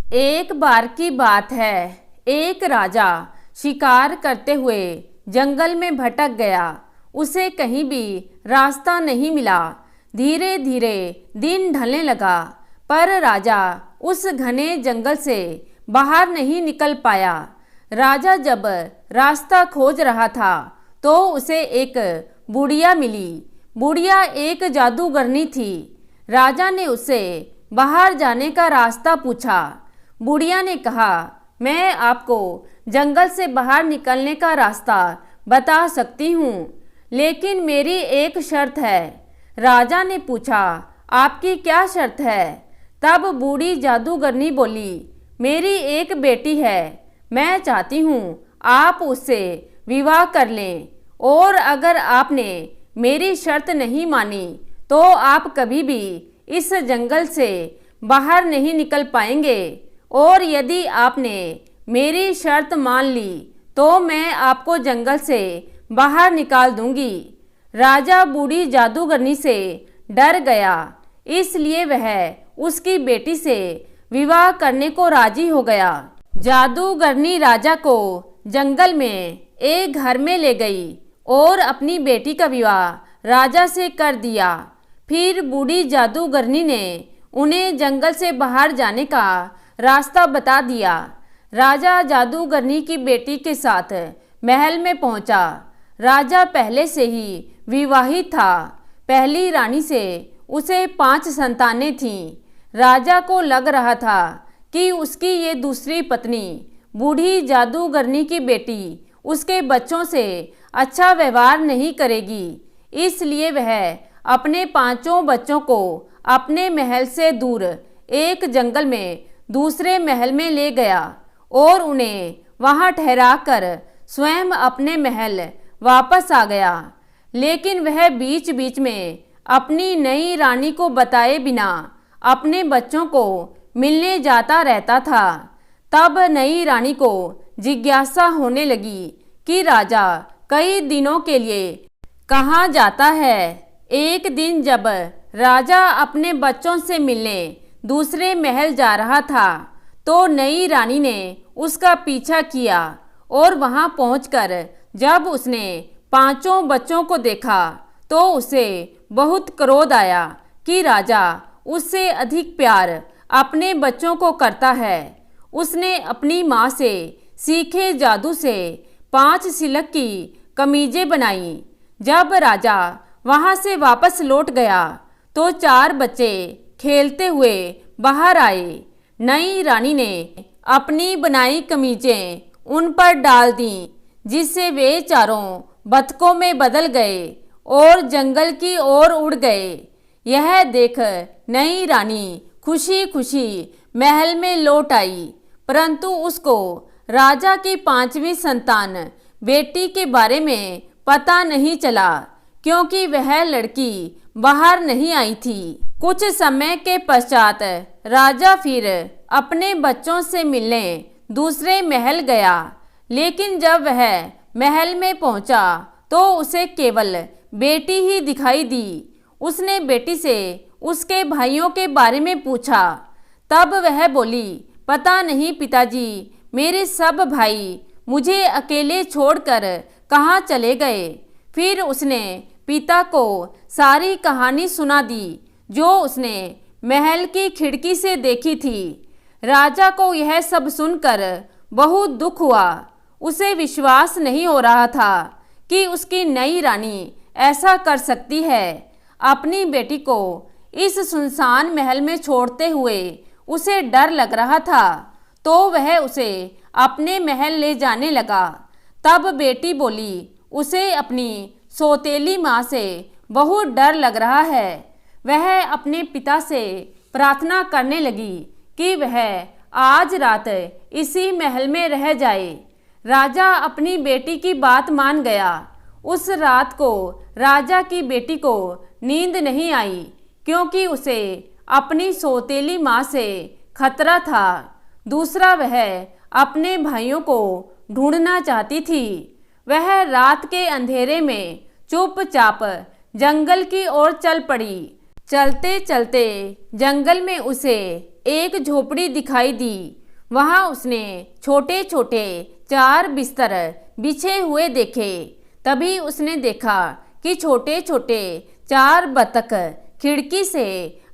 एक बार की बात है, एक राजा शिकार करते हुए जंगल में भटक गया। उसे कहीं भी रास्ता नहीं मिला। धीरे धीरे दिन ढलने लगा, पर राजा उस घने जंगल से बाहर नहीं निकल पाया। राजा जब रास्ता खोज रहा था तो उसे एक बुढ़िया मिली। बुढ़िया एक जादूगरनी थी। राजा ने उससे बाहर जाने का रास्ता पूछा। बुढ़िया ने कहा, मैं आपको जंगल से बाहर निकलने का रास्ता बता सकती हूँ, लेकिन मेरी एक शर्त है। राजा ने पूछा, आपकी क्या शर्त है? तब बूढ़ी जादूगरनी बोली, मेरी एक बेटी है, मैं चाहती हूँ आप उससे विवाह कर लें, और अगर आपने मेरी शर्त नहीं मानी तो आप कभी भी इस जंगल से बाहर नहीं निकल पाएंगे, और यदि आपने मेरी शर्त मान ली तो मैं आपको जंगल से बाहर निकाल दूंगी। राजा बूढ़ी जादूगरनी से डर गया, इसलिए वह उसकी बेटी से विवाह करने को राजी हो गया। जादूगरनी राजा को जंगल में एक घर में ले गई और अपनी बेटी का विवाह राजा से कर दिया। फिर बूढ़ी जादूगरनी ने उन्हें जंगल से बाहर जाने का रास्ता बता दिया। राजा जादूगरनी की बेटी के साथ महल में पहुंचा। राजा पहले से ही विवाहित था। पहली रानी से उसे 5 संतानें थीं। राजा को लग रहा था कि उसकी ये दूसरी पत्नी बूढ़ी जादूगरनी की बेटी उसके बच्चों से अच्छा व्यवहार नहीं करेगी, इसलिए वह अपने 5 बच्चों को अपने महल से दूर एक जंगल में दूसरे महल में ले गया और उन्हें वहां ठहरा कर स्वयं अपने महल वापस आ गया। लेकिन वह बीच बीच में अपनी नई रानी को बताए बिना अपने बच्चों को मिलने जाता रहता था। तब नई रानी को जिज्ञासा होने लगी कि राजा कई दिनों के लिए कहाँ जाता है। एक दिन जब राजा अपने बच्चों से मिलने दूसरे महल जा रहा था तो नई रानी ने उसका पीछा किया, और वहां पहुंचकर जब उसने 5 बच्चों को देखा तो उसे बहुत क्रोध आया कि राजा उससे अधिक प्यार अपने बच्चों को करता है। उसने अपनी माँ से सीखे जादू से 5 सिल्क की कमीजें बनाई। जब राजा वहां से वापस लौट गया तो 4 बच्चे खेलते हुए बाहर आए। नई रानी ने अपनी बनाई कमीजें उन पर डाल दी, जिससे वे चारों बतखों में बदल गए और जंगल की ओर उड़ गए। यह देख नई रानी खुशी खुशी महल में लौट आई, परंतु उसको राजा की 5वीं संतान बेटी के बारे में पता नहीं चला, क्योंकि वह लड़की बाहर नहीं आई थी। कुछ समय के पश्चात राजा फिर अपने बच्चों से मिलने दूसरे महल गया, लेकिन जब वह महल में पहुंचा तो उसे केवल बेटी ही दिखाई दी। उसने बेटी से उसके भाइयों के बारे में पूछा। तब वह बोली, पता नहीं पिताजी, मेरे सब भाई मुझे अकेले छोड़कर कहाँ चले गए। फिर उसने पिता को सारी कहानी सुना दी जो उसने महल की खिड़की से देखी थी। राजा को यह सब सुनकर बहुत दुख हुआ। उसे विश्वास नहीं हो रहा था कि उसकी नई रानी ऐसा कर सकती है। अपनी बेटी को इस सुनसान महल में छोड़ते हुए उसे डर लग रहा था, तो वह उसे अपने महल ले जाने लगा। तब बेटी बोली, उसे अपनी सौतेली माँ से बहुत डर लग रहा है। वह अपने पिता से प्रार्थना करने लगी कि वह आज रात इसी महल में रह जाए। राजा अपनी बेटी की बात मान गया। उस रात को राजा की बेटी को नींद नहीं आई, क्योंकि उसे अपनी सौतेली माँ से खतरा था। दूसरा, वह अपने भाइयों को ढूंढना चाहती थी। वह रात के अंधेरे में चुपचाप जंगल की ओर चल पड़ी। चलते चलते जंगल में उसे एक झोपड़ी दिखाई दी। वहां उसने छोटे छोटे 4 बिस्तर बिछे हुए देखे। तभी उसने देखा कि छोटे छोटे 4 बतख खिड़की से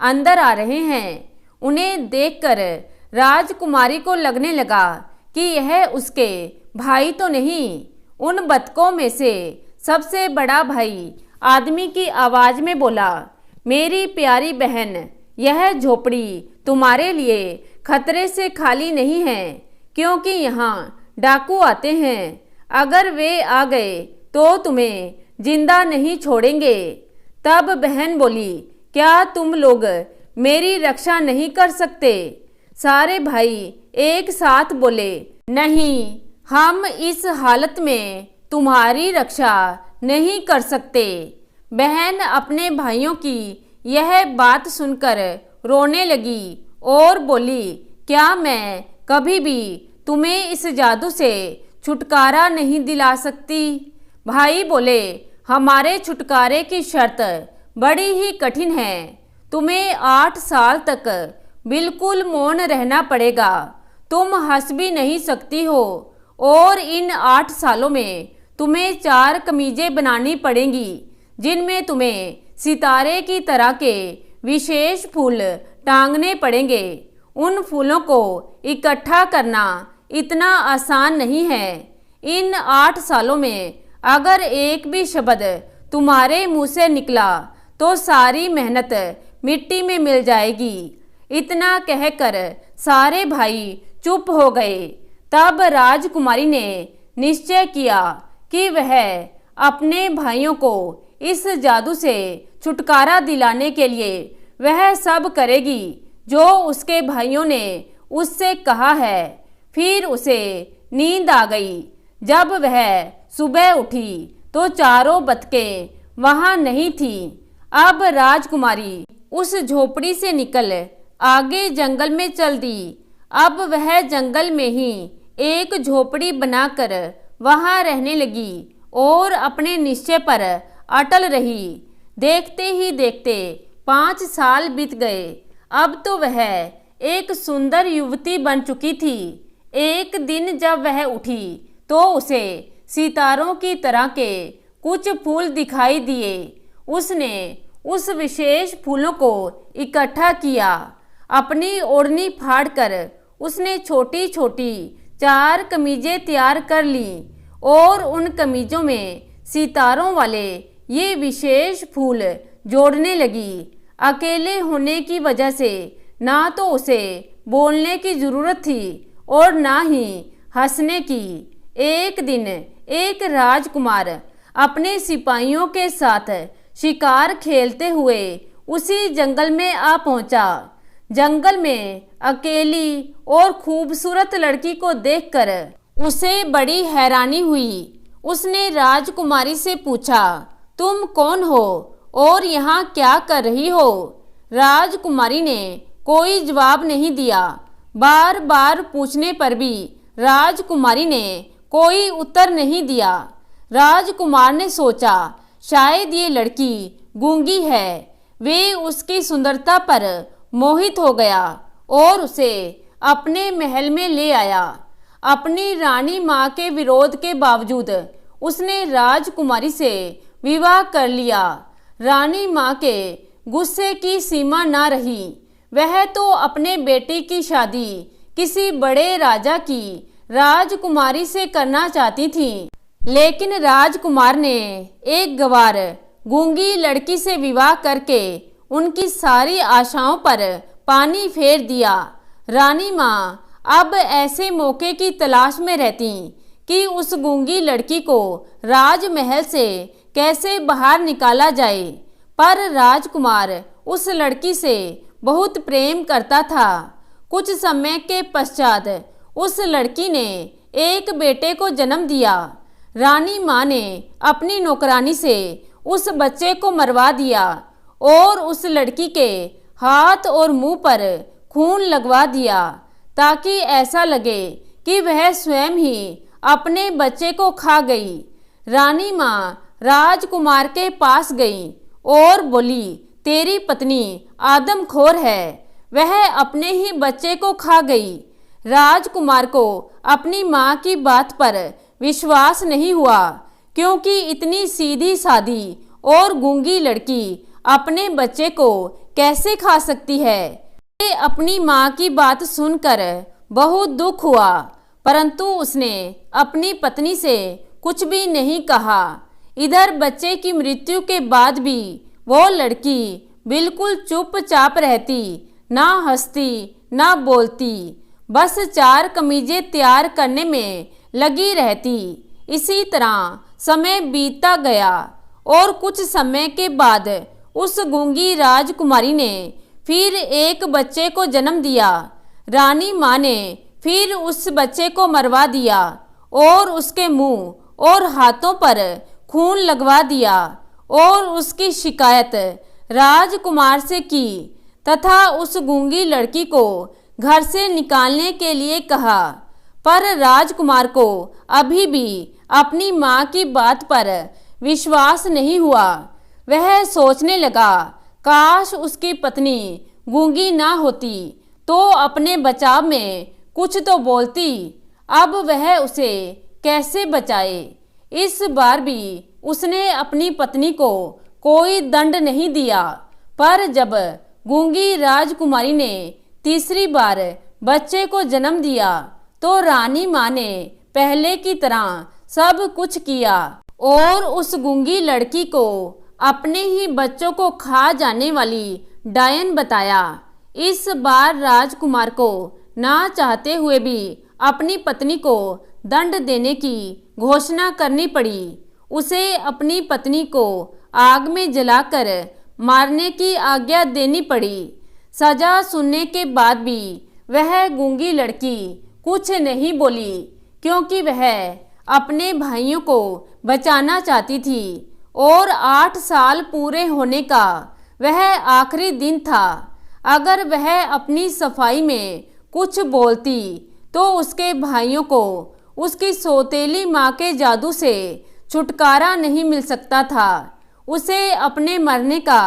अंदर आ रहे हैं। उन्हें देखकर राजकुमारी को लगने लगा कि यह उसके भाई तो नहीं। उन बतखों में से सबसे बड़ा भाई आदमी की आवाज में बोला, मेरी प्यारी बहन, यह झोपड़ी तुम्हारे लिए खतरे से खाली नहीं है, क्योंकि यहाँ डाकू आते हैं। अगर वे आ गए तो तुम्हें जिंदा नहीं छोड़ेंगे। तब बहन बोली, क्या तुम लोग मेरी रक्षा नहीं कर सकते? सारे भाई एक साथ बोले, नहीं, हम इस हालत में तुम्हारी रक्षा नहीं कर सकते। बहन अपने भाइयों की यह बात सुनकर रोने लगी और बोली, क्या मैं कभी भी तुम्हें इस जादू से छुटकारा नहीं दिला सकती? भाई बोले, हमारे छुटकारे की शर्त बड़ी ही कठिन है। तुम्हें 8 साल तक बिल्कुल मौन रहना पड़ेगा। तुम हंस भी नहीं सकती हो और इन 8 सालों में तुम्हें 4 कमीजें बनानी पड़ेंगी, जिनमें तुम्हें सितारे की तरह के विशेष फूल टांगने पड़ेंगे। उन फूलों को इकट्ठा करना इतना आसान नहीं है। इन 8 सालों में अगर एक भी शब्द तुम्हारे मुंह से निकला तो सारी मेहनत मिट्टी में मिल जाएगी। इतना कहकर सारे भाई चुप हो गए। तब राजकुमारी ने निश्चय किया कि वह अपने भाइयों को इस जादू से छुटकारा दिलाने के लिए वह सब करेगी जो उसके भाइयों ने उससे कहा है। फिर उसे नींद आ गई। जब वह सुबह उठी तो चारों बतखें वहां नहीं थी। अब राजकुमारी उस झोपड़ी से निकल आगे जंगल में चल दी। अब वह जंगल में ही एक झोपड़ी बनाकर वहां रहने लगी और अपने निश्चय पर अटल रही। देखते ही देखते 5 साल बीत गए। अब तो वह एक सुंदर युवती बन चुकी थी। एक दिन जब वह उठी तो उसे सितारों की तरह के कुछ फूल दिखाई दिए। उसने उस विशेष फूलों को इकट्ठा किया। अपनी ओढ़नी फाड़कर उसने छोटी छोटी 4 कमीजें तैयार कर ली और उन कमीजों में सितारों वाले ये विशेष फूल जोड़ने लगी। अकेले होने की वजह से ना तो उसे बोलने की जरूरत थी और ना ही हंसने की। एक दिन एक राजकुमार अपने सिपाहियों के साथ शिकार खेलते हुए उसी जंगल में आ पहुंचा। जंगल में अकेली और खूबसूरत लड़की को देखकर उसे बड़ी हैरानी हुई। उसने राजकुमारी से पूछा, तुम कौन हो और यहाँ क्या कर रही हो? राजकुमारी ने कोई जवाब नहीं दिया। बार बार पूछने पर भी राजकुमारी ने कोई उत्तर नहीं दिया। राजकुमार ने सोचा, शायद ये लड़की गूंगी है। वे उसकी सुंदरता पर मोहित हो गया और उसे अपने महल में ले आया। अपनी रानी माँ के विरोध के बावजूद उसने राजकुमारी से विवाह कर लिया। रानी माँ के गुस्से की सीमा ना रही। वह तो अपने बेटे की शादी किसी बड़े राजा की राजकुमारी से करना चाहती थी, लेकिन राजकुमार ने एक गवार गूंगी लड़की से विवाह करके उनकी सारी आशाओं पर पानी फेर दिया। रानी माँ अब ऐसे मौके की तलाश में रहती कि उस गूंगी लड़की को राजमहल से कैसे बाहर निकाला जाए। पर राजकुमार उस लड़की से बहुत प्रेम करता था। कुछ समय के पश्चात उस लड़की ने एक बेटे को जन्म दिया। रानी माँ ने अपनी नौकरानी से उस बच्चे को मरवा दिया और उस लड़की के हाथ और मुंह पर खून लगवा दिया, ताकि ऐसा लगे कि वह स्वयं ही अपने बच्चे को खा गई। रानी माँ राजकुमार के पास गई और बोली, तेरी पत्नी आदमखोर है। वह अपने ही बच्चे को खा गई। राजकुमार को अपनी माँ की बात पर विश्वास नहीं हुआ, क्योंकि इतनी सीधी सादी और गूंगी लड़की अपने बच्चे को कैसे खा सकती है। उसे अपनी माँ की बात सुनकर बहुत दुख हुआ, परंतु उसने अपनी पत्नी से कुछ भी नहीं कहा। इधर बच्चे की मृत्यु के बाद भी वो लड़की बिल्कुल चुपचाप रहती, ना हंसती ना बोलती, बस 4 कमीजें तैयार करने में लगी रहती। इसी तरह समय बीतता गया और कुछ समय के बाद उस गूंगी राजकुमारी ने फिर एक बच्चे को जन्म दिया। रानी माँ ने फिर उस बच्चे को मरवा दिया और उसके मुंह और हाथों पर खून लगवा दिया और उसकी शिकायत राजकुमार से की तथा उस गूंगी लड़की को घर से निकालने के लिए कहा। पर राजकुमार को अभी भी अपनी माँ की बात पर विश्वास नहीं हुआ। वह सोचने लगा, काश उसकी पत्नी गूंगी ना होती तो अपने बचाव में कुछ तो बोलती। अब वह उसे कैसे बचाए। इस बार भी उसने अपनी पत्नी को कोई दंड नहीं दिया, पर जब गूंगी राजकुमारी ने तीसरी बार बच्चे को जन्म दिया तो रानी माँ ने पहले की तरह सब कुछ किया और उस गूंगी लड़की को अपने ही बच्चों को खा जाने वाली डायन बताया। इस बार राजकुमार को ना चाहते हुए भी अपनी पत्नी को दंड देने की घोषणा करनी पड़ी। उसे अपनी पत्नी को आग में जलाकर मारने की आज्ञा देनी पड़ी। सजा सुनने के बाद भी वह गूंगी लड़की कुछ नहीं बोली, क्योंकि वह अपने भाइयों को बचाना चाहती थी और 8 साल पूरे होने का वह आखिरी दिन था। अगर वह अपनी सफाई में कुछ बोलती तो उसके भाइयों को उसकी सौतेली माँ के जादू से छुटकारा नहीं मिल सकता था। उसे अपने मरने का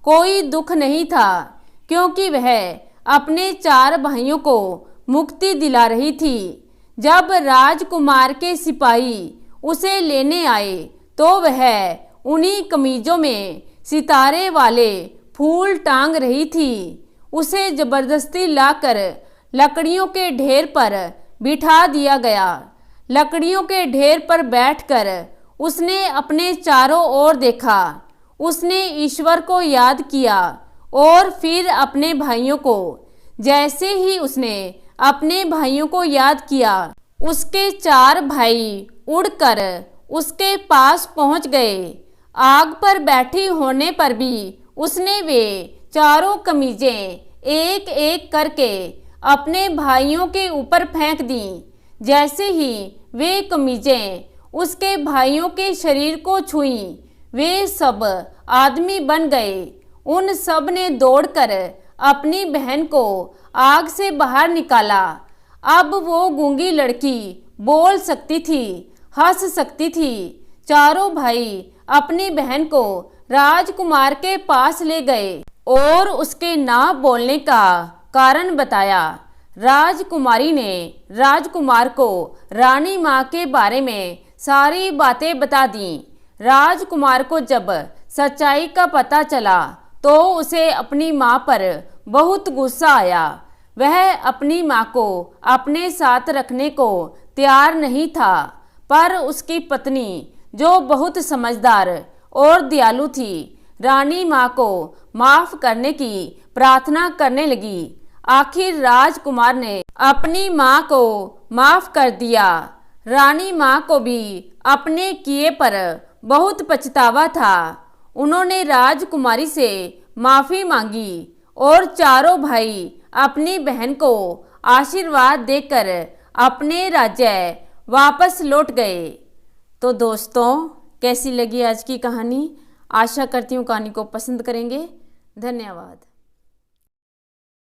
कोई दुख नहीं था, क्योंकि वह अपने 4 भाइयों को मुक्ति दिला रही थी। जब राजकुमार के सिपाही उसे लेने आए तो वह उन्हीं कमीजों में सितारे वाले फूल टांग रही थी। उसे जबरदस्ती लाकर लकड़ियों के ढेर पर बिठा दिया गया। लकड़ियों के ढेर पर बैठकर उसने अपने चारों ओर देखा। उसने ईश्वर को याद किया और फिर अपने भाइयों को। जैसे ही उसने अपने भाइयों को याद किया, उसके 4 भाई उड़कर उसके पास पहुंच गए। आग पर बैठी होने पर भी उसने वे चारों कमीजें एक एक करके अपने भाइयों के ऊपर फेंक दी। जैसे ही वे कमीजें उसके भाइयों के शरीर को छुईं, वे सब आदमी बन गए। उन सब ने दौड़कर अपनी बहन को आग से बाहर निकाला। अब वो गूंगी लड़की बोल सकती थी, हंस सकती थी। चारों भाई अपनी बहन को राजकुमार के पास ले गए और उसके ना बोलने का कारण बताया। राजकुमारी ने राजकुमार को रानी माँ के बारे में सारी बातें बता दी। राजकुमार को जब सच्चाई का पता चला तो उसे अपनी माँ पर बहुत गुस्सा आया। वह अपनी माँ को अपने साथ रखने को तैयार नहीं था, पर उसकी पत्नी जो बहुत समझदार और दयालु थी, रानी माँ को माफ करने की प्रार्थना करने लगी। आखिर राजकुमार ने अपनी माँ को माफ कर दिया। रानी माँ को भी अपने किए पर बहुत पछतावा था। उन्होंने राजकुमारी से माफी मांगी और चारों भाई अपनी बहन को आशीर्वाद देकर अपने राज्य वापस लौट गए। तो दोस्तों, कैसी लगी आज की कहानी? आशा करती हूँ कहानी को पसंद करेंगे। धन्यवाद।